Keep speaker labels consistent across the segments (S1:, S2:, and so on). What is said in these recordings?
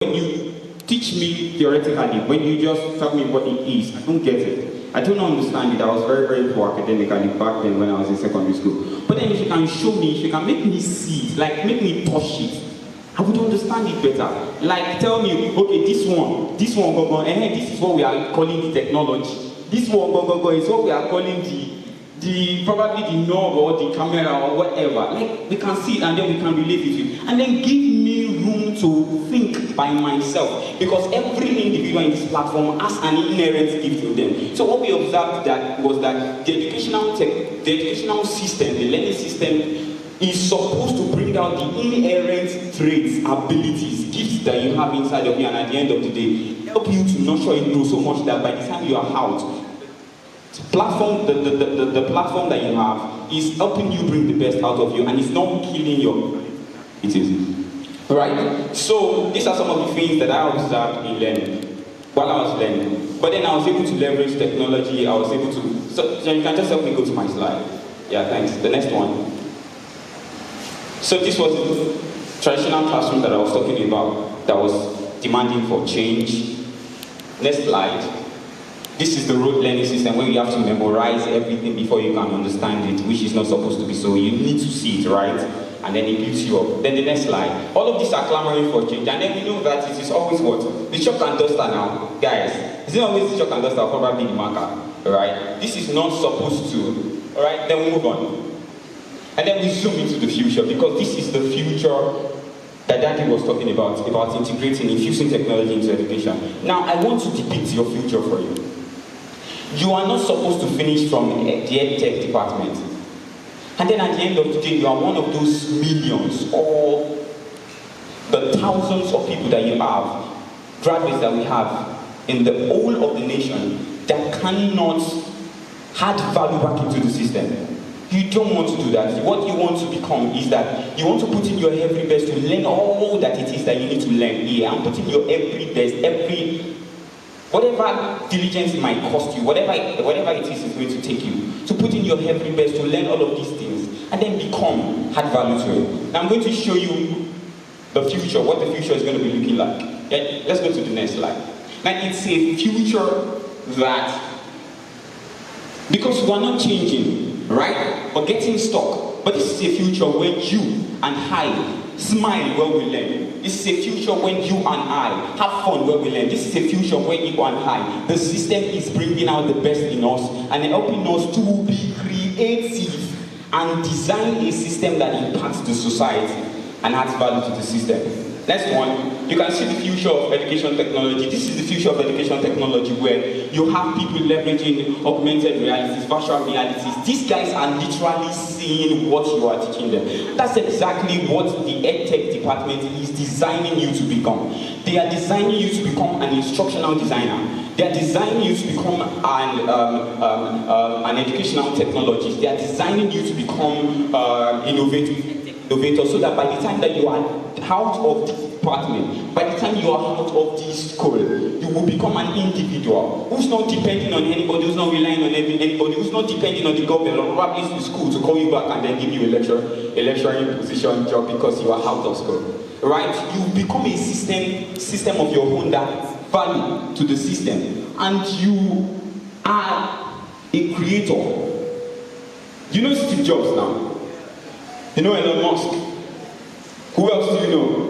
S1: when you teach me theoretically, when you just tell me what it is, I don't get it. I don't understand it. I was very, very poor academically back then when I was in secondary school. But then if you can show me, if you can make me see it, like make me touch it, I would understand it better. Like tell me, okay, this one, this is what we are calling the technology. This one, is what we are calling probably the knob or the camera or whatever. Like we can see it and then we can relate it to it. And then give me room to think by myself. Because every individual in this platform has an inherent gift in them. So what we observed was that the educational system, the learning system, is supposed to bring out the inherent traits, abilities, gifts that you have inside of you, and at the end of the day, help you to nurture it grow so much that by the time you are out, the platform that you have is helping you bring the best out of you, and it's not killing you. It is. Right? So these are some of the things that I observed in learning, while I was learning. But then I was able to leverage technology, I was able to, so you can just help me go to my slide. Yeah, thanks. The next one. So this was the traditional classroom that I was talking about that was demanding for change. Next slide. This is the rote learning system where you have to memorize everything before you can understand it, which is not supposed to be so. You need to see it, right? And then it builds you up. Then the next slide. All of these are clamoring for change. And then we know that it is always what? The chalk and duster now. Guys, is it always the chalk and duster or probably the marker? Right? This is not supposed to. Alright, then we move on. And then we zoom into the future, because this is the future that Daddy was talking about integrating, infusing technology into education. Now, I want to depict your future for you. You are not supposed to finish from the Edu-Tech department. And then at the end of the day, you are one of those millions or the thousands of people that you have, graduates that we have in the whole of the nation that cannot add value back into the system. You don't want to do that. What you want to become is that you want to put in your every best to learn all that it is that you need to learn here, and put in your every best, whatever diligence it might cost you, whatever it is it's going to take you, to put in your every best to learn all of these things, and then add value to it. Now I'm going to show you the future, what the future is going to be looking like. Yeah, let's go to the next slide. Now it's a future that, because we are not changing, right? Or getting stuck. But this is a future where you and I smile while we learn. This is a future when you and I have fun while we learn. This is a future where you and I, the system is bringing out the best in us and helping us to be creative and design a system that impacts the society and adds value to the system. Next one, you can see the future of education technology. This is the future of education technology where you have people leveraging augmented realities, virtual realities. These guys are literally seeing what you are teaching them. That's exactly what the EdTech department is designing you to become. They are designing you to become an instructional designer. They are designing you to become an educational technologist. They are designing you to become innovator, so that by the time that you are out of this department, by the time you are out of this school, you will become an individual who's not depending on anybody, who's not relying on anybody, who's not depending on the government or probably the school to call you back and then give you a lecturing position job because you are out of school. Right? You become a system of your own that value to the system, and you are a creator. You know Steve Jobs now? You know Elon Musk? Who else do you know?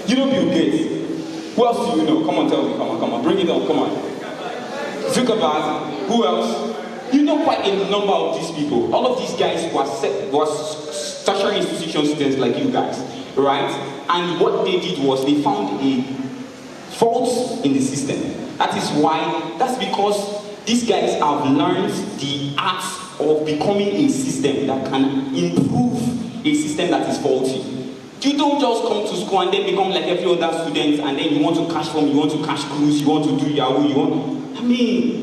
S1: You know Bill Gates? Who else do you know? Come on, tell me, come on, bring it on, come on. Zuckerberg? Who else? You know quite a number of these people. All of these guys was tertiary institution students like you guys, right? And what they did was they found a fault in the system. That's because these guys have learned the art of becoming a system that can improve a system that is faulty. You don't just come to school and then become like every other student and then you want to cash form, you want to cash cruise, you want to do Yahoo,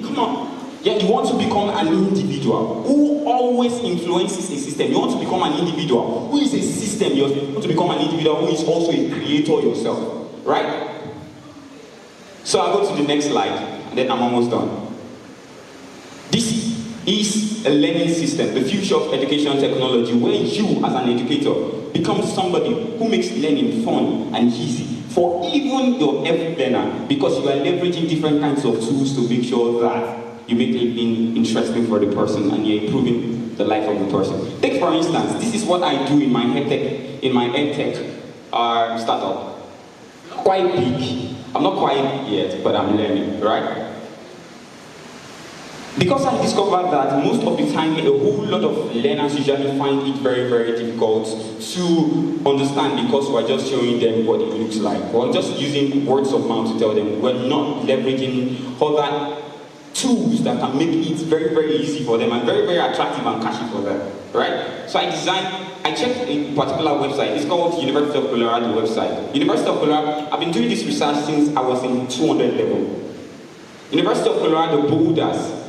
S1: come on. Yeah, you want to become an individual who always influences a system. You want to become an individual who is a system. You want to become an individual who is also a creator yourself, right? So I'll go to the next slide and then I'm almost done. This is a learning system, the future of education technology, where you as an educator become somebody who makes learning fun and easy for even your every learner, because you are leveraging different kinds of tools to make sure that you make it interesting for the person and you're improving the life of the person. Take for instance, this is what I do in my EdTech startup. Quite big. I'm not quite big yet, but I'm learning, right? Because I discovered that most of the time, a whole lot of learners usually find it very, very difficult to understand because we're just showing them what it looks like. We're just using words of mouth to tell them. We're not leveraging other tools that can make it very, very easy for them and very, very attractive and catchy for them, right? So I checked a particular website. It's called University of Colorado website. University of Colorado, I've been doing this research since I was in 200 level. University of Colorado Boulders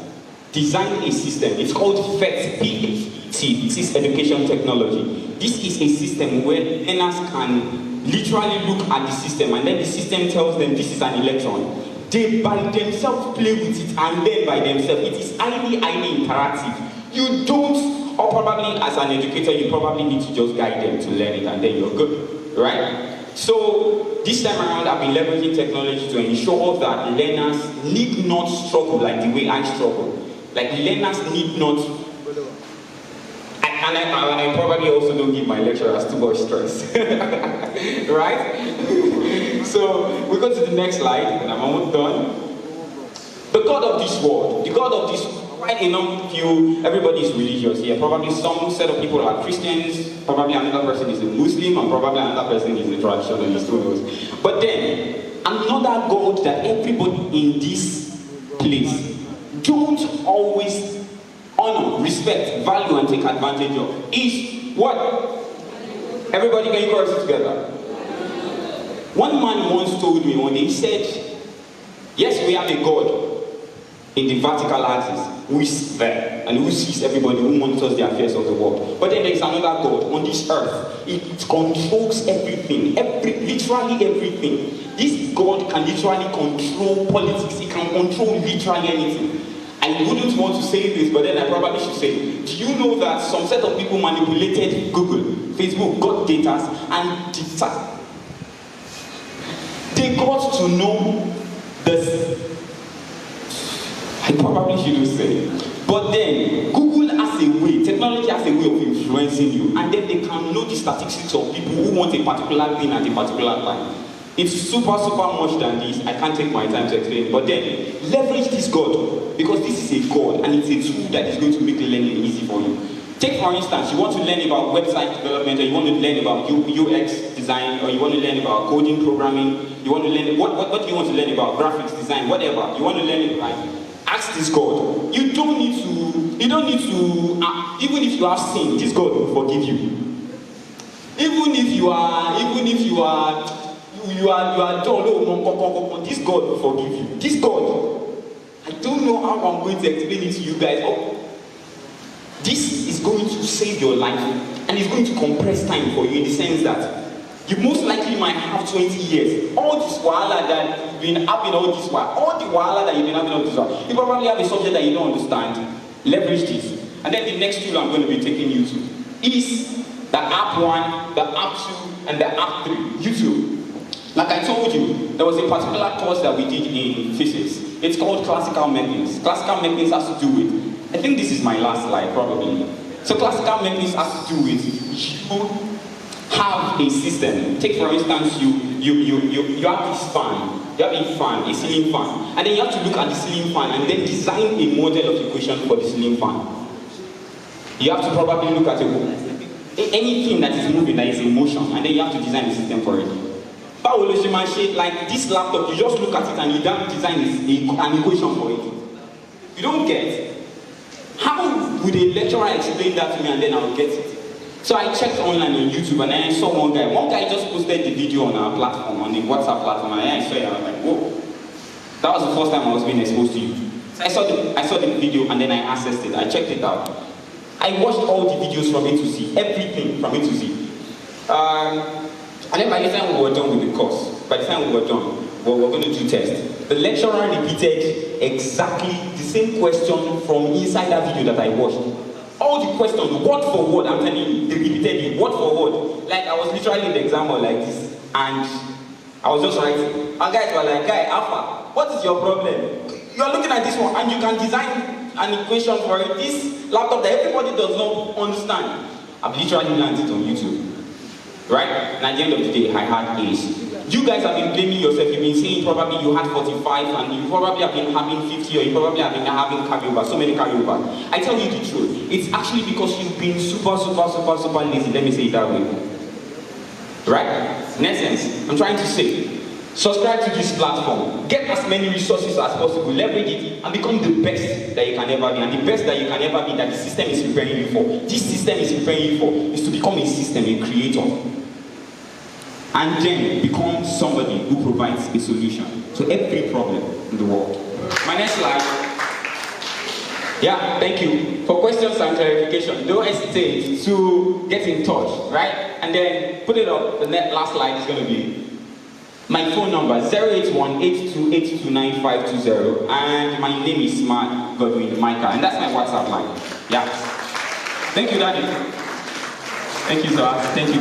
S1: designed a system. It's called PhET, P-H-E-T. This is education technology. This is a system where learners can literally look at the system and then the system tells them this is an electron. They by themselves play with it and then by themselves. It is highly, highly interactive. You don't, or probably as an educator, you probably need to just guide them to learn it and then you're good, right? So this time around, I've been leveraging technology to ensure that learners need not struggle like the way I struggle. Like learners need not, and I probably also don't give my lecturers too much stress, right? So we go to the next slide, and I'm almost done. The God of this world, the God of this, quite enough you, everybody is religious here. Probably some set of people are Christians, probably another person is a Muslim, and probably another person is a traditionalist, who knows. But then, another God that everybody in this place don't always honor, respect, value, and take advantage of is what? Everybody, can you chorus it together? One man once told me one day, he said, yes, we have a God in the vertical axis who is there and who sees everybody, who monitors the affairs of the world. But then there is another God on this earth. It controls everything, literally everything. This God can literally control politics. He can control literally anything. I wouldn't want to say this, but then I probably should say it. Do you know that some set of people manipulated Google, Facebook, got data, and they got to know this. I probably shouldn't say it. But then, Google has a way, technology has a way of influencing you, and then they can know the statistics of people who want a particular thing at a particular time. It's super, super much than this. I can't take my time to explain. But then, leverage this God, because this is a God, and it's a tool that is going to make learning easy for you. Take for instance, you want to learn about website development, or you want to learn about UX design, or you want to learn about coding, programming, you want to learn, what do you want to learn about? Graphics design, whatever. You want to learn it, right? Ask this God. You don't need to, even if you have sinned, this God will forgive you. Even if you are done, this God will forgive you. This God, I don't know how I'm going to explain it to you guys. This is going to save your life, and it's going to compress time for you in the sense that you most likely might have 20 years. All this wahala that you've been having all this while, all the wahala that you've been having all this while, you probably have a subject that you don't understand. Leverage this. And then the next tool I'm going to be taking you to is the app 1, the app 2, and the app 3, YouTube. Like I told you, there was a particular course that we did in physics. It's called classical mechanics. Classical mechanics has to do with, I think this is my last slide probably. So classical mechanics has to do with you have a system. Take for instance, you have this fan. You have a fan, a ceiling fan. And then you have to look at the ceiling fan and then design a model of equation for the ceiling fan. You have to probably look at anything that is moving, that is in motion, and then you have to design a system for it. Like this laptop, you just look at it and you don't design an equation for it. You don't get. How would a lecturer explain that to me and then I'll get it? So I checked online on YouTube and I saw one guy just posted the video on our platform, on the WhatsApp platform, and I saw it and I was like, whoa. That was the first time I was being exposed to you. So I saw the video and then I accessed it, I checked it out. I watched all the videos from A to Z, everything from A to Z. And then by the time we were done with the course, by the time we were done, we were going to do tests. The lecturer repeated exactly the same question from inside that video that I watched. All the questions, word for word, I'm telling you, they repeated it, word for word. Like I was literally in the exam hall like this, and I was just writing. And guys were like, guy, Alpha, what is your problem? You're looking at this one and you can design an equation for it. This laptop that everybody does not understand. I've literally learned it on YouTube. Right? And at the end of the day, I had A's. You guys have been blaming yourself. You've been saying probably you had 45 and you probably have been having 50 or you probably have been having carryover, so many carryover. I tell you the truth. It's actually because you've been super lazy. Let me say it that way. Right? In essence, I'm trying to say, subscribe to this platform. Get as many resources as possible. Leverage it and become the best that you can ever be. And the best that you can ever be that the system is preparing you for. This system is preparing you for is to become a system, a creator. And then become somebody who provides a solution to every problem in the world. My next slide. Yeah, thank you. For questions and clarification, don't hesitate to get in touch, right? And then put it up. The last slide is going to be my phone number, 081-8282-9520. And my name is Smart Godwin Micah. And that's my WhatsApp line. Yeah. Thank you, Daddy. Thank you, sir. Thank you.